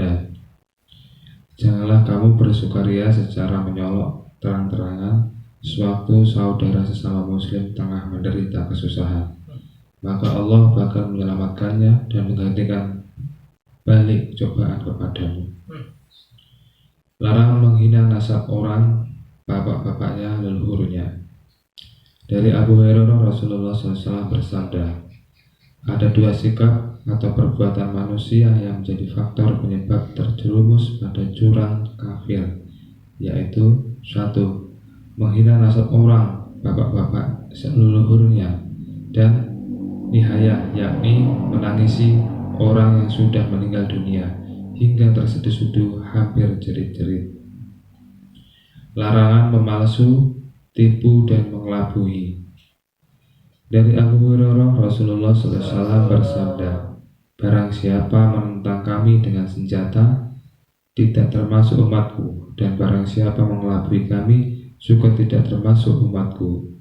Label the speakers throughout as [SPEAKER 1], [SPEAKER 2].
[SPEAKER 1] bersabda, janganlah kamu bersukaria secara menyolok terang-terangan sewaktu saudara sesama muslim tengah menderita kesusahan, maka Allah bakal menyelamatkannya dan menggantikan balik cobaan kepadamu. Larangan menghina nasab orang, bapak-bapaknya, leluhurnya. Dari Abu Hurairah, Rasulullah SAW bersabda, ada dua sikap atau perbuatan manusia yang menjadi faktor penyebab terjerumus pada jurang kafir, yaitu 1. Menghina nasab orang, bapak-bapak, leluhurnya, dan nihayah, yakni menangisi orang yang sudah meninggal dunia hingga terseduh-seduh hampir jerit-jerit. Larangan memalsu, tipu, dan mengelabui. Dari Abu Hurairah, Rasulullah SAW bersabda, barang siapa menentang kami dengan senjata, tidak termasuk umatku, dan barang siapa mengelabui kami, juga tidak termasuk umatku.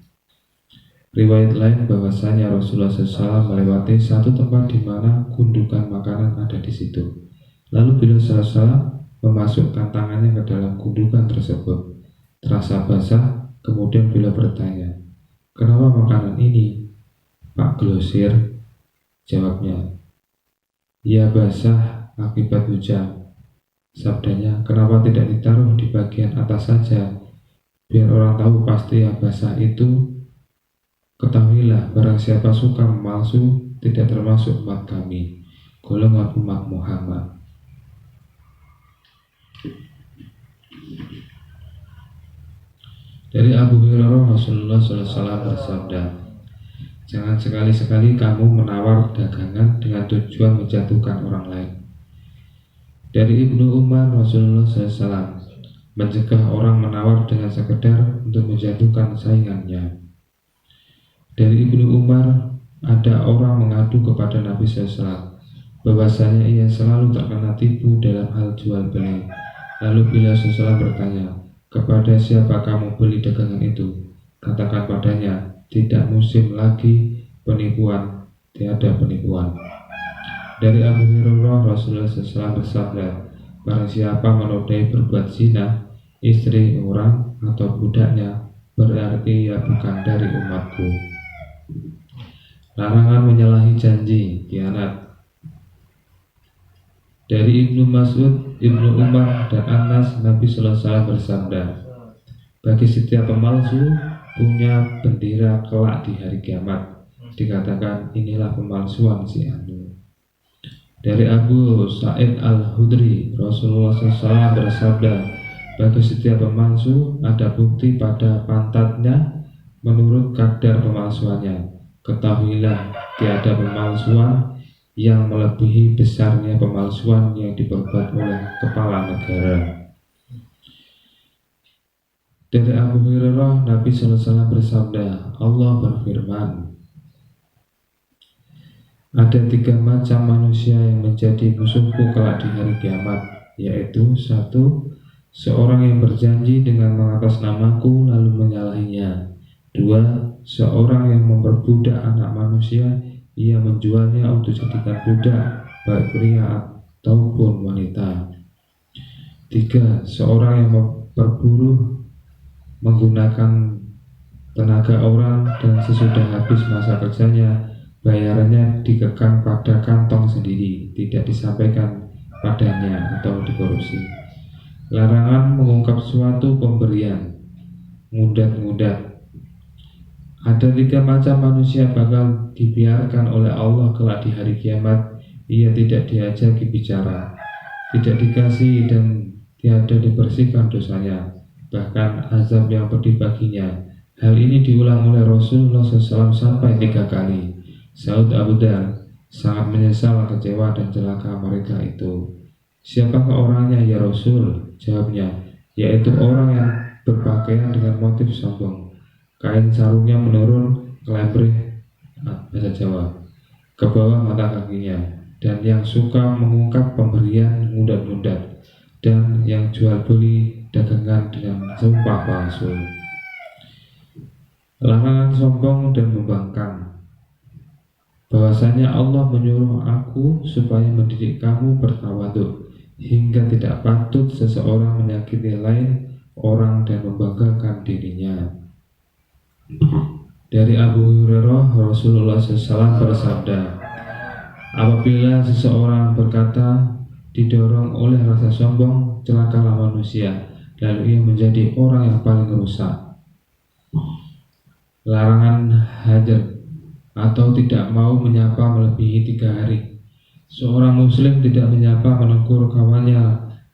[SPEAKER 1] Riwayat lain bahwasanya Rasulullah SAW melewati satu tempat di mana gundukan makanan ada di situ. Lalu beliau SAW memasukkan tangannya ke dalam gundukan tersebut. Terasa basah, kemudian beliau bertanya, kenapa makanan ini, Pak Glosir? Jawabnya, ya basah akibat hujan. Sabdanya, kenapa tidak ditaruh di bagian atas saja, biar orang tahu pasti yang basah itu. Ketahuilah, barang siapa suka memalsu tidak termasuk umat kami, golongan umat Muhammad. Dari Abu Hurairah, Rasulullah SAW bersabda, jangan sekali-sekali kamu menawar dagangan dengan tujuan menjatuhkan orang lain. Dari Ibnu Umar, Rasulullah SAW mencegah orang menawar dengan sekedar untuk menjatuhkan saingannya. Dari Ibnu Umar, ada orang mengadu kepada Nabi SAW bahwasanya ia selalu terkena tipu dalam hal jual beli. Lalu beliau SAW bertanya, kepada siapa kamu beli dagangan itu? Katakan padanya, tidak musim lagi penipuan, tiada penipuan. Dari Abu Hurairah, Rasulullah SAW bersabda, barang siapa menodai berbuat zina istri orang atau budaknya, berarti ia bukan dari umatku. Larangan menyalahi janji, khianat. Dari Ibnu Mas'ud, Ibnu Umar, dan Anas, Nabi SAW bersabda, bagi setiap pemalsu punya bendera kelak di hari kiamat. Dikatakan, inilah pemalsuan si anu. Dari Abu Sa'id Al-Hudri, Rasulullah SAW bersabda, bagi setiap pemalsu ada bukti pada pantatnya menurut kadar pemalsuannya. Ketahuilah, tiada pemalsuan yang melebihi besarnya pemalsuan yang diperbuat oleh kepala negara. Dari Abu Hurairah, Nabi SAW bersabda, Allah berfirman, ada 3 macam manusia yang menjadi musuhku kelak di hari kiamat, yaitu 1. Seorang yang berjanji dengan mengatasnamaku lalu menyalahinya. 2. Seorang yang memperbudak anak manusia, ia menjualnya untuk jadikan budak, baik pria ataupun wanita. 3. Seorang yang berburu menggunakan tenaga orang dan sesudah habis masa kerjanya, bayarannya dikekang pada kantong sendiri, tidak disampaikan padanya atau dikorupsi. Larangan mengungkap suatu pemberian, ngudat-ngudat. Ada 3 macam manusia bakal dibiarkan oleh Allah kelak di hari kiamat. Ia tidak diajaki bicara, tidak dikasih dan tiada dibersihkan dosanya, bahkan azab yang pedih baginya. Hal ini diulang oleh Rasulullah SAW sampai 3 kali. Saud Abu Dar, sangat menyesal, kecewa dan celaka mereka itu. Siapakah orangnya ya Rasul? Jawabnya, yaitu orang yang berpakaian dengan motif sombong. Kain sarungnya menurun kelembreh, bahasa Jawa, ke bawah mata kakinya, dan yang suka mengungkap pemberian ngudat-ngudat, dan yang jual beli dagangan dengan sumpah palsu. Larangan sombong dan membangkang. Bahwasanya Allah menyuruh aku supaya mendidik kamu bertawadhu, hingga tidak patut seseorang menyakiti lain orang dan membanggakan dirinya. Dari Abu Hurairah, Rasulullah SAW bersabda, apabila seseorang berkata didorong oleh rasa sombong, celakalah manusia, lalu ia menjadi orang yang paling rusak. Larangan hajar atau tidak mau menyapa melebihi 3 hari. Seorang muslim tidak menyapa menegur kawannya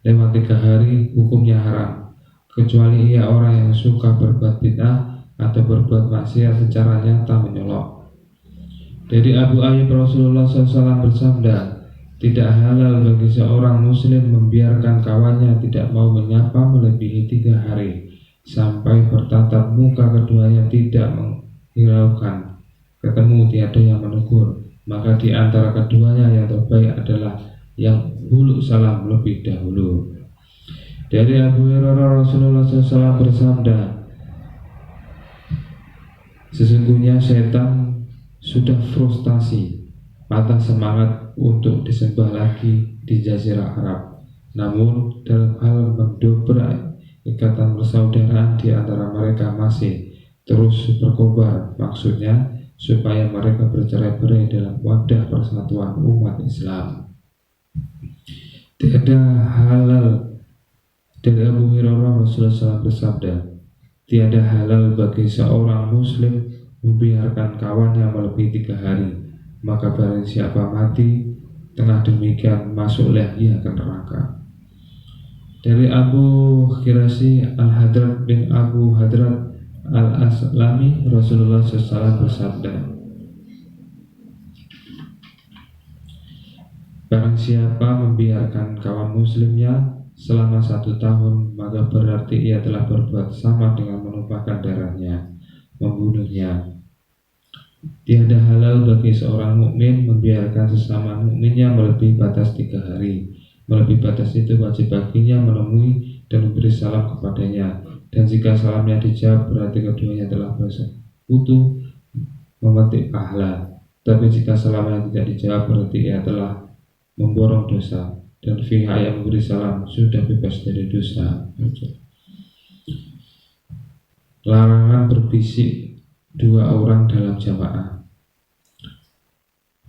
[SPEAKER 1] lewat 3 hari, hukumnya haram, kecuali ia orang yang suka berbuat bid'ah atau berbuat maksiat secara nyata menyolok. Dari Abu Ayyub, Rasulullah SAW bersabda, tidak halal bagi seorang muslim membiarkan kawannya tidak mau menyapa melebihi 3 hari, sampai bertatap muka keduanya tidak menghiraukan, ketemu tiada yang menegur. Maka di antara keduanya yang terbaik adalah yang huluk salam lebih dahulu. Dari Abu Hurairah, Rasulullah SAW bersabda, sesungguhnya setan sudah frustasi, patah semangat untuk disembah lagi di Jazirah Arab. Namun dalam hal mendobrak ikatan persaudaraan di antara mereka masih terus berkobar, maksudnya supaya mereka bercerai-berai dalam wadah persatuan umat Islam. Tiada halal. Dari Abu Hurairah, Rasulullah SAW bersabda, tiada halal bagi seorang muslim membiarkan kawannya melebihi 3 hari, maka barang siapa mati tengah demikian, masuklah ia ke neraka. Dari Abu Khirasi Al-Hadrat bin Abu Hadrat Al-Aslami, Rasulullah SAW bersabda, barang siapa membiarkan kawan muslimnya selama 1 tahun, maka berarti ia telah berbuat sama dengan menumpahkan darahnya, membunuhnya. Tiada halal bagi seorang mukmin membiarkan sesama mukminnya melebihi batas 3 hari. Melebihi batas itu wajib baginya menemui dan memberi salam kepadanya, dan jika salamnya dijawab berarti keduanya telah bersekutu memetik pahala. Tapi jika salamnya tidak dijawab berarti ia telah memborong dosa, dan pihak yang memberi salam sudah bebas dari dosa. Larangan berbisik 2 orang dalam jamaah.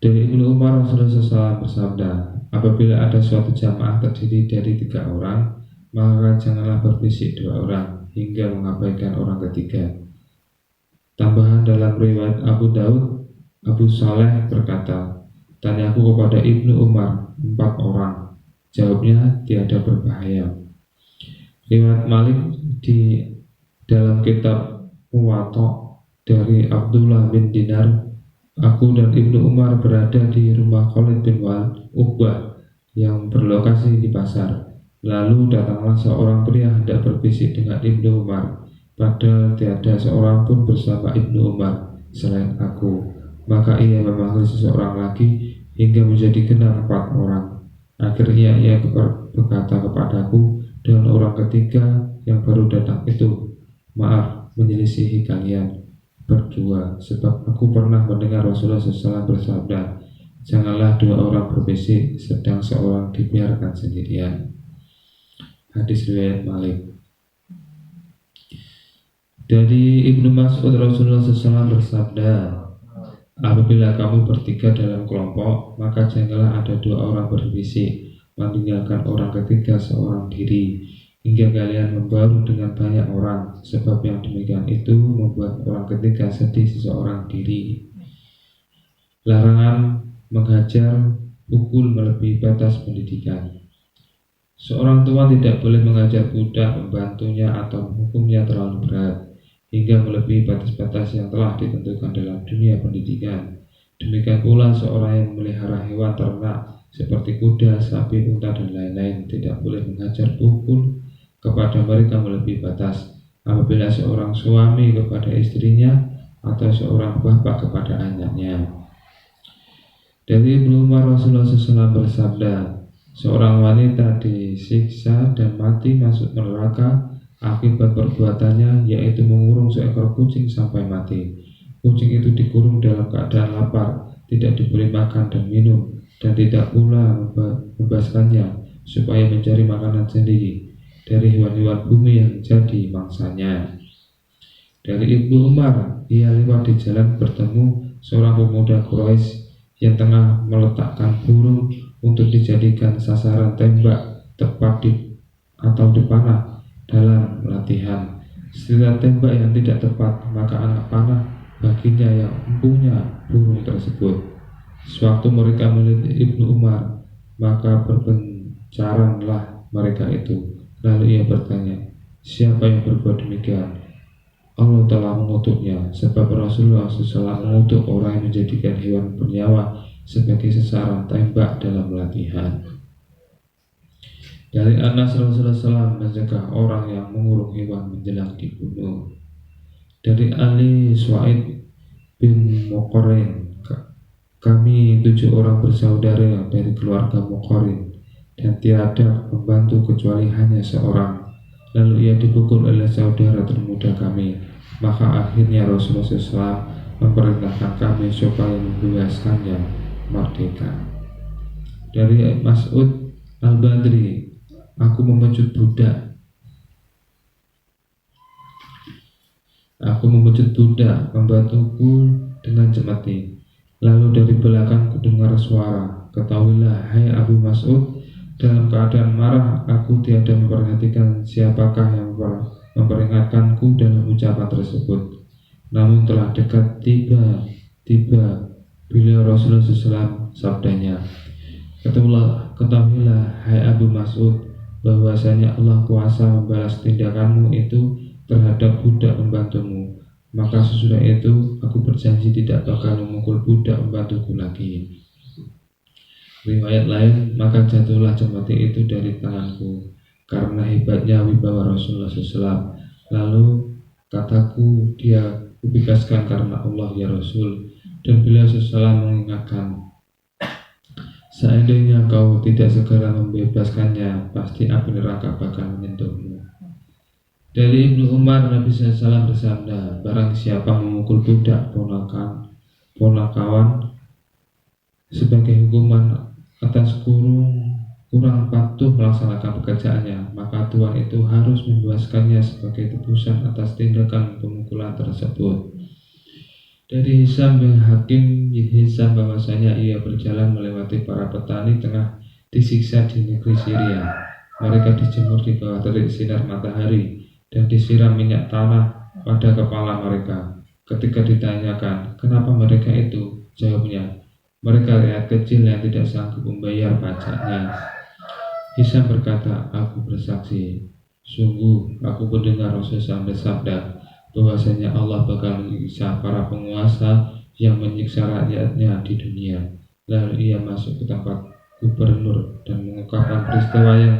[SPEAKER 1] Dari Ibnu Umar, Rasulullah SAW bersabda, apabila ada suatu jamaah terdiri dari 3 orang, maka janganlah berbisik 2 orang hingga mengabaikan orang ketiga. Tambahan dalam riwayat Abu Daud, Abu Saleh berkata, tanyaku kepada Ibnu Umar, 4 orang. Jawabnya, tiada berbahaya. Riwayat Malik di dalam kitab Muwatta dari Abdullah bin Dinar, aku dan Ibnu Umar berada di rumah Khalid bin Uqbah yang berlokasi di pasar. Lalu datanglah seorang pria hendak berbisik dengan Ibnu Umar, padahal tiada seorang pun bersama Ibnu Umar selain aku. Maka ia memanggil seseorang lagi hingga menjadi genap 4 orang. Akhirnya ia berkata kepadaku dan orang ketiga yang baru datang itu, maaf menyelisihi kalian berdua, sebab aku pernah mendengar Rasulullah SAW bersabda, janganlah 2 orang berbisik sedang seorang dibiarkan sendirian. Hadis riwayat Malik. Dari Ibnu Mas'ud, Rasulullah SAW bersabda, apabila kamu bertiga dalam kelompok, maka janganlah ada 2 orang berbisik, meninggalkan orang ketiga seorang diri, hingga kalian membaur dengan banyak orang, sebab yang demikian itu membuat orang ketiga sedih seseorang diri. Larangan menghajar, pukul melebihi batas pendidikan. Seorang tua tidak boleh mengajar budak, membantunya atau menghukumnya terlalu berat hingga melebihi batas-batas yang telah ditentukan dalam dunia pendidikan. Demikian pula seorang yang memelihara hewan ternak seperti kuda, sapi, unta, dan lain-lain tidak boleh mengajar pukul kepada mereka melebihi batas. Apabila seorang suami kepada istrinya atau seorang bapak kepada anaknya. Dari Ibnu Umar, Rasulullah SAW bersabda, seorang wanita disiksa dan mati masuk neraka akibat perbuatannya, yaitu mengurung seekor kucing sampai mati. Kucing itu dikurung dalam keadaan lapar, tidak diberi makan dan minum, dan tidak pula membebaskannya supaya mencari makanan sendiri dari hewan-hewan bumi yang jadi mangsanya. Dari Ibnu Umar, ia lewat di jalan bertemu seorang pemuda Quraisy yang tengah meletakkan burung untuk dijadikan sasaran tembak tepat atau dipanah dalam latihan. Setelah tembak yang tidak tepat, maka anak panah baginya yang empunya burung tersebut. Sewaktu mereka melihat Ibnu Umar, maka berpencaranlah mereka itu. Lalu ia bertanya, siapa yang berbuat demikian? Allah telah mengutuknya, sebab Rasulullah SAW mengutuk orang yang menjadikan hewan bernyawa sebagai sasaran tembak dalam latihan. Dari Anas, Rasulullah SAW mencegah orang yang mengurung hewan menjelang dibunuh. Dari Ali Suaid bin Muqarrin, kami 7 orang bersaudara dari keluarga Muqarrin, dan tiada membantu kecuali hanya seorang. Lalu ia dipukul oleh saudara termuda kami. Maka akhirnya Rasulullah SAW memerintahkan kami supaya membebaskannya merdeka. Dari Mas'ud Al-Badri, aku memecut budak membantuku dengan cemeti. Lalu dari belakang kudengar suara, ketahuilah hai Abu Mas'ud, dalam keadaan marah aku tiada memperhatikan siapakah yang memperingatkanku dalam ucapan tersebut. Namun telah dekat tiba bila Rasulullah SAW sabdanya, ketahuilah hai Abu Mas'ud, bahwasanya Allah kuasa membalas tindakanmu itu terhadap budak membantumu. Maka sesudah itu aku berjanji tidak bakal memukul budak membantuku lagi. Riwayat lain, maka jatuhlah cemeti itu dari tanganku karena hebatnya wibawa Rasulullah SAW. Lalu kataku, dia kubebaskan karena Allah ya Rasul. Dan beliau SAW mengingatkan, seandainya kau tidak segera membebaskannya, pasti api neraka bakal menyentuhmu. Dari Ibnu Umar, Nabi SAW bersabda, barang siapa memukul budak ponakawan sebagai hukuman atas kurang patuh melaksanakan pekerjaannya, maka Tuhan itu harus membebaskannya sebagai tebusan atas tindakan pemukulan tersebut. Dari Hisam bin Hakim Hisam bahwasanya ia berjalan melewati para petani tengah disiksa di negeri Syria. Mereka dijemur di bawah terik sinar matahari dan disiram minyak tanah pada kepala mereka. Ketika ditanyakan kenapa mereka itu, jawabnya, mereka rakyat kecil yang tidak sanggup membayar pajaknya. Hisam berkata, aku bersaksi, sungguh aku mendengar Rasulullah bersabda bahwasanya Allah bakal menyiksa para penguasa yang menyiksa rakyatnya di dunia. Lalu ia masuk ke tempat gubernur dan mengungkapkan peristiwa yang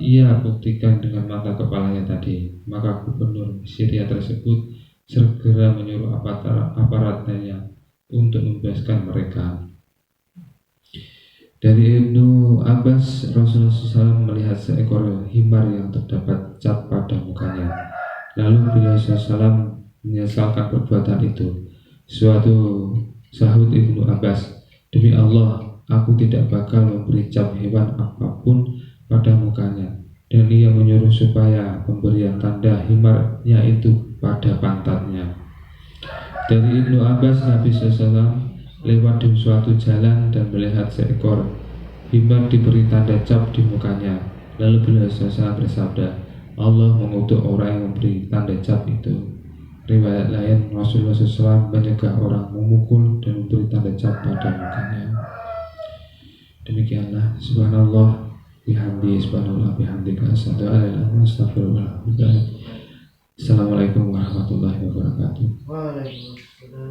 [SPEAKER 1] ia buktikan dengan mata kepalanya tadi. Maka gubernur Syria tersebut segera menyuruh aparatnya untuk membebaskan mereka. Dari Ibnu Abbas, Rasulullah SAW melihat seekor himar yang terdapat cat pada mukanya. Lalu beliau SAW menyesalkan perbuatan itu. Suatu sahut Ibnu Abbas, demi Allah, aku tidak bakal memberi cap hewan apapun pada mukanya. Dan ia menyuruh supaya pemberian tanda himarnya itu pada pantatnya. Dari Ibnu Abbas, Nabi SAW lewat di suatu jalan dan melihat seekor himar diberi tanda cap di mukanya. Lalu beliau SAW bersabda, Allah mengutuk orang yang memberi tanda cap itu. Riwayat lain, Rasulullah SAW mencegah orang memukul dan memberi tanda cap pada mukanya. Demikianlah, subhanallah bihamdi, subhanallah bihamdika, asyhadu an la ilaha illallah, astaghfirullah. Assalamualaikum warahmatullahi wabarakatuh.
[SPEAKER 2] Waalaikumsalam.